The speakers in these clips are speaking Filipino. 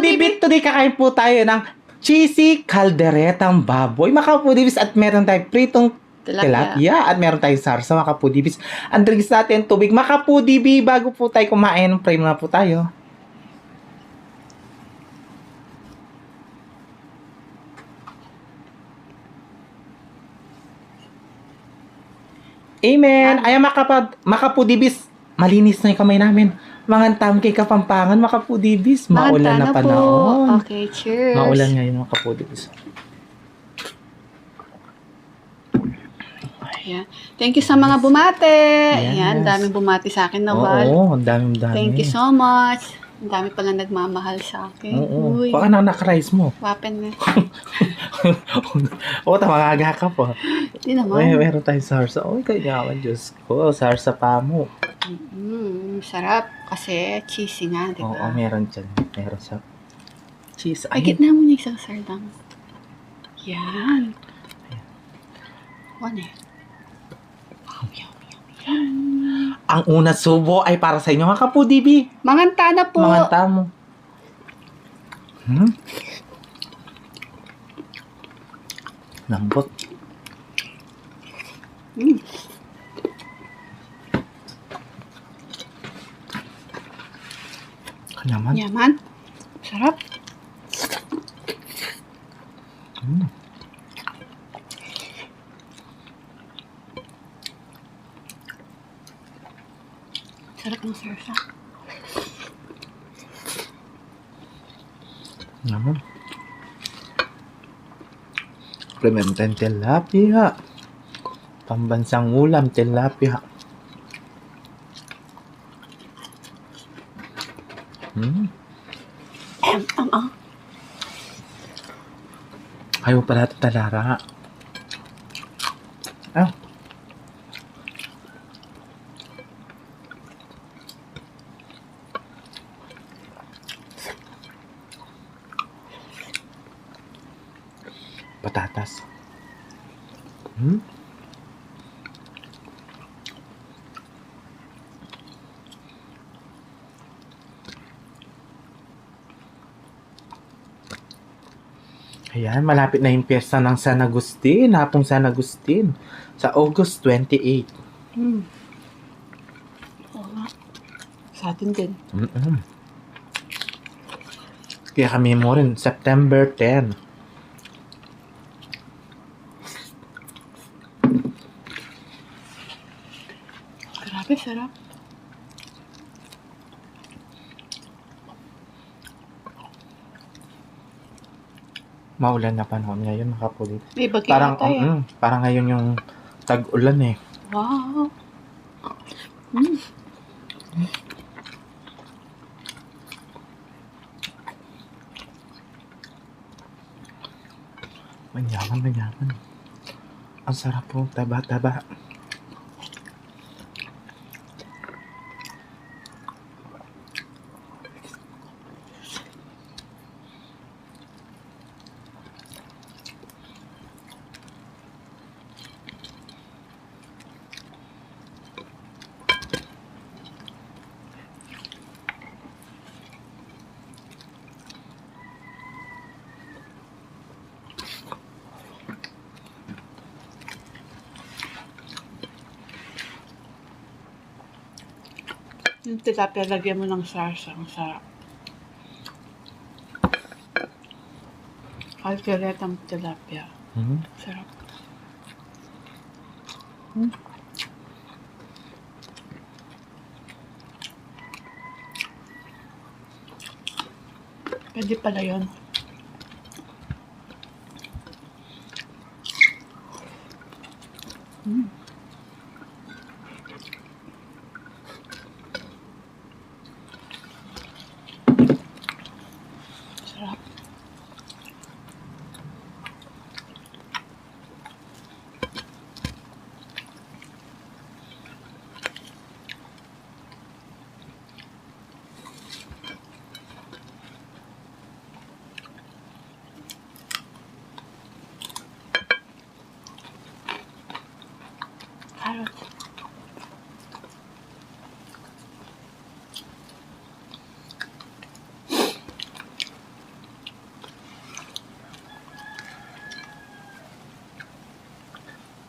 Kapudibit, today kakain po tayo ng cheesy calderetang baboy. Mga kapudibis, at meron tayong pritong tilapia at meron tayong sarsa, mga kapudibis. Ang drinks natin, tubig. Mga kapudibi, bago po tayo kumain, pray muna po tayo. Amen. Ay, makapudibis, malinis na yung kamay namin. Mga tam kay Kapampangan, makapudibis. Maulan na panahon. Okay, cheers. Maulan ngayon, makapudibis. Ayan. Thank you sa mga bumate. Yes. Ayan, daming bumati sa akin na Val. Oo, ang dami. Thank you so much. Ang dami pala nagmamahal sa akin. Oo. Uy, Baka nakaka-rise mo. wapen na. Oo, tamaga ka po. Hindi naman. Ay, meron tayong sarsa. Uy, kaya naman, Diyos ko. Sarsa pa mo. Sarap. Kasi cheesy nga, di Oo, ba? meron dyan. Meron siya. Cheese. Ay, gitna mo na isang sardang. Yan. One eh. Ang una subo ay para sa inyo, mga kapudibi. Manganta na po. Mga tamo. Lambot. Naman. Yaman. Sarap. Sarap ng sarsa. Naman. Clementine tilapia. Pambansang ulam, tilapia. Ayaw pala ito talara. Ah. Patatas. Ayan, malapit na yung piyesta ng San Agustin, hapong San Agustin, sa August 28. Oo nga. Sa atin din. Kaya kami mo rin, September 10. Grabe, sarap. Maulan na panahon ngayon, makapulit. May bagyo Parang, tayo. parang ngayon yung tag-ulan eh. Wow. Manyaman. Ang sarap po, taba-taba. Yung tilapia, lagyan mo ng sarsa. Ang sarap. Calderetang tilapia. Sarap. Pwede pala yun. Sarap.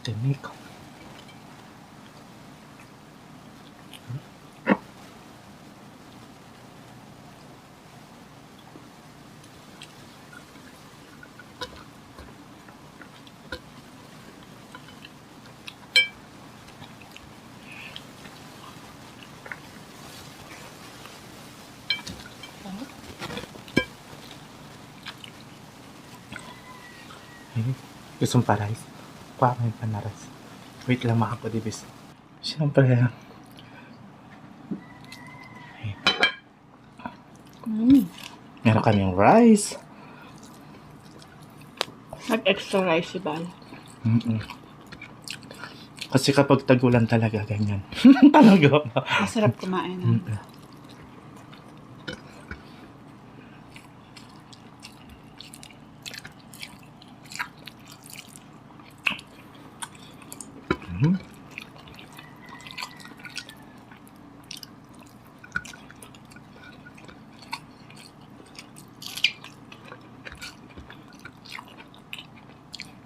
Tinik. Gusto mong parais? Kuha ko yung panaras. Wait lang mga kapodibis. Siyempre, meron kaming rice. Nag-extra rice si Bal. Kasi kapag tagulan talaga, ganyan. Talaga. Masarap kumain.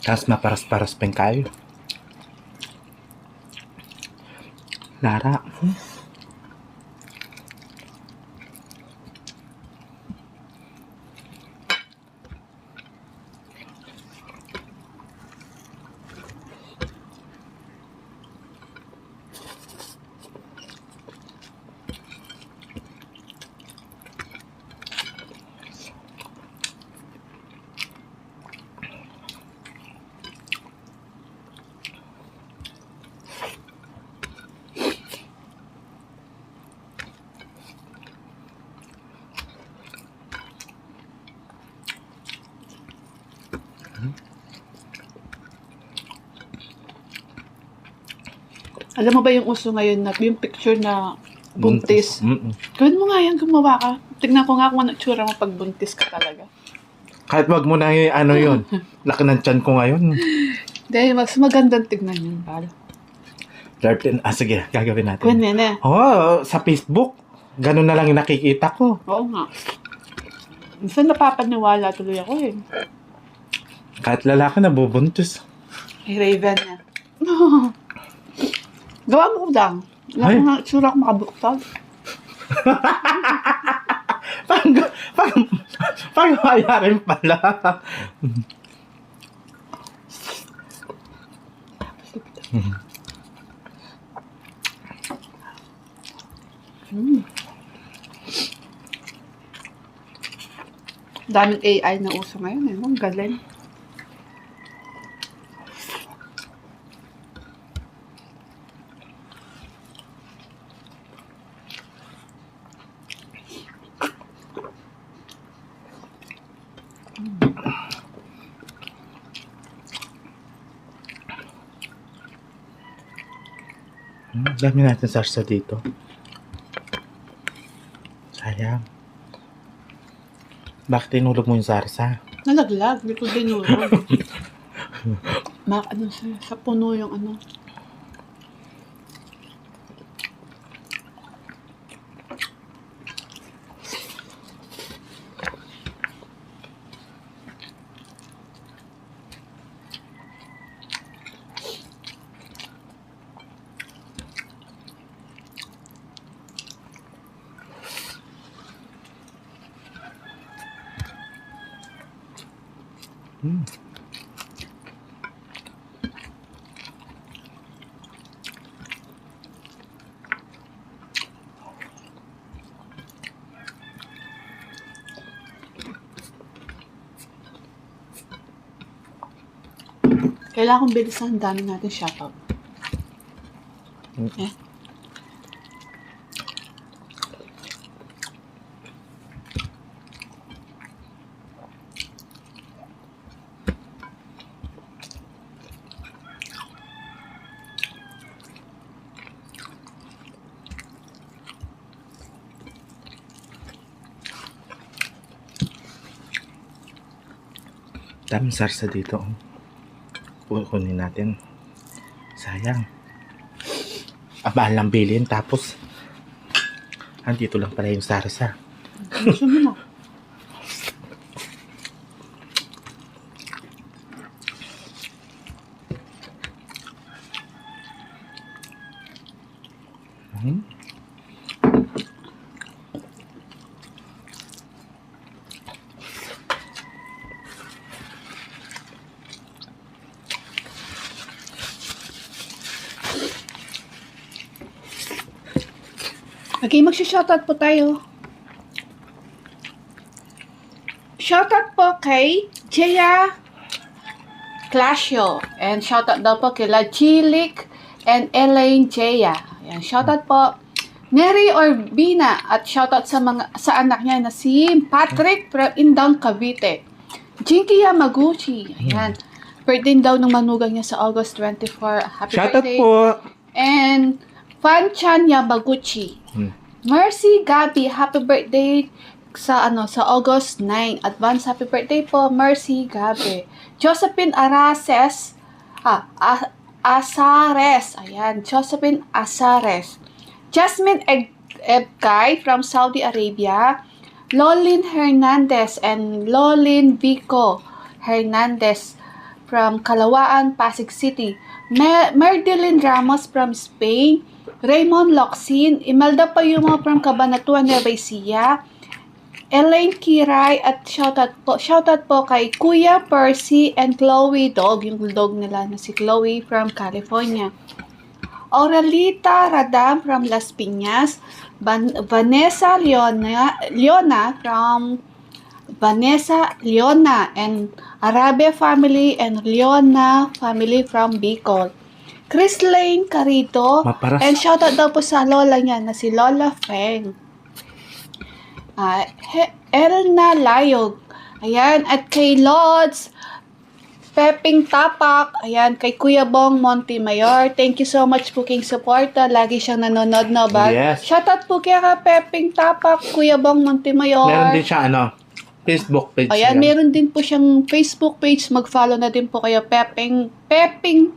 Tapos maparas-paras pa yung kayo. Lara. Alam mo ba yung uso ngayon na yung picture na buntis? Gawin mo nga yan, gumawa ka. Tignan ko nga kung ano itsura mo pag buntis ka talaga. Kahit wag mo na yung ano yun. Laki ng tiyan ko ngayon. Dahil mas magandang tignan yun, Bal. Sige, gagawin natin. Gawin mo yan eh. Sa Facebook. Ganun na lang yung nakikita ko. Oo nga. Minsan napapaniwala tuloy ako eh. Kahit lalaki na bubuntis. Ay, Raven na. Gawa mo ko lang. Wala Ay. ko nga itsura ko makabuktag. Pag mayarin pala. Daming AI na uso ngayon eh. Ang galing. Dami natin sarsa dito. Sayang. Bakit tinulog mo yung sarsa? Nalaglag. Hindi ko dinurog. Ano sa puno yung ano. Kailangan kong bilisan. Ang dami natin shoutout. Eh? Daming sarsa dito. Kunin natin. Sayang. Mahal lang bilhin. Tapos, andito lang pala yung sarsa. Gusto mo na. Okay, magsha-shoutout po tayo. Shoutout po kay Jaya Clasio. And shoutout daw po kila Chilik and Elaine Jaya. Ayan, shoutout po. Neri Orbina. At shoutout sa anak niya na si Patrick from Indang, Cavite. Jinky Yamaguchi. Ayan. Birthday daw ng manugang niya sa August 24. Happy Shoutout birthday. po. And Fanchan Yamaguchi. Mercy Gabi, happy birthday sa August 9. Advance happy birthday po, Mercy Gabi. Josephine Araces, Asares. Ayan, Josephine Asares. Jasmine Ebkay from Saudi Arabia. Lolin Hernandez and Lolin Vico Hernandez from Calawaan, Pasig City. Merdelin Ramos from Spain. Raymond Locsin. Imelda Payumo from Cabanatuan, Nueva Ecija. Elaine Kiray at shoutout po kay Kuya Percy and Chloe Dog, yung dog nila na si Chloe from California. Aurelita Radam from Las Piñas. Vanessa Leona from Vanessa Leona and Arabe family and Leona family from Bicol. Chris Lane Carito. Maparas. And shoutout daw po sa lola niya na si Lola Feng. Elna Layog. Ayan. At kay Lods Peping Tapak. Ayan. Kay Kuya Bong Montemayor. Thank you so much po king suporta. Lagi siyang nanonood na ba? Yes. Shoutout po kaya ka Peping Tapak, Kuya Bong Montemayor. Meron din siya, Facebook page. Ayan, niya. meron din po siyang Facebook page. Mag-follow na din po kayo, Peping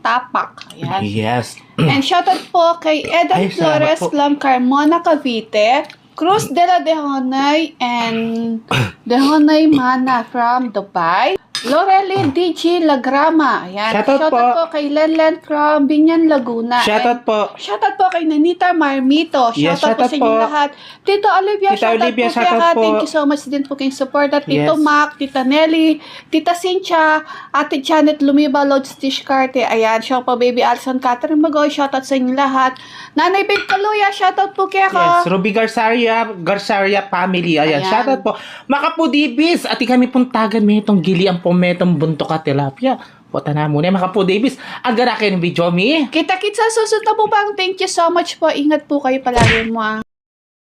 Tapak. Ayan. Yes. And shoutout po kay Eden Ay, salamat Flores po. from Carmona, Cavite. Cruz de la Dehonay and Dehonay Mana from Dubai. Lorely DG Lagrama. Ayan. Shoutout po kay Lenlen from Binyan, Laguna. Shoutout po. Shoutout po kay Nanita Marmito. Yes, Shoutout po sa shoutout inyong po. lahat. Tito Olivia, Tita shoutout Olivia, po shoutout kaya po. Thank you so much din po kayong support. At Tito Yes. Mac, Tita Nelly, Tita Cynthia, Ate Janet Lumiba, Lods Tishkarte. Ayan, siya po Baby Alson, Catherine Magoy. Shoutout sa inyong lahat. Nanay Beth Kaluya, shoutout po kaya Yes, Ruby Garzaria family. Ayan, Ayan. shoutout po. Makapudibis, ati kami puntagan may itong gili ang pumetong buntok at tilapia. Puta na muna, Makapudibis. Ang garakin ng video, mi. Kita-kits sa susunod na po bang. Thank you so much po. Ingat po kayo palagi mo.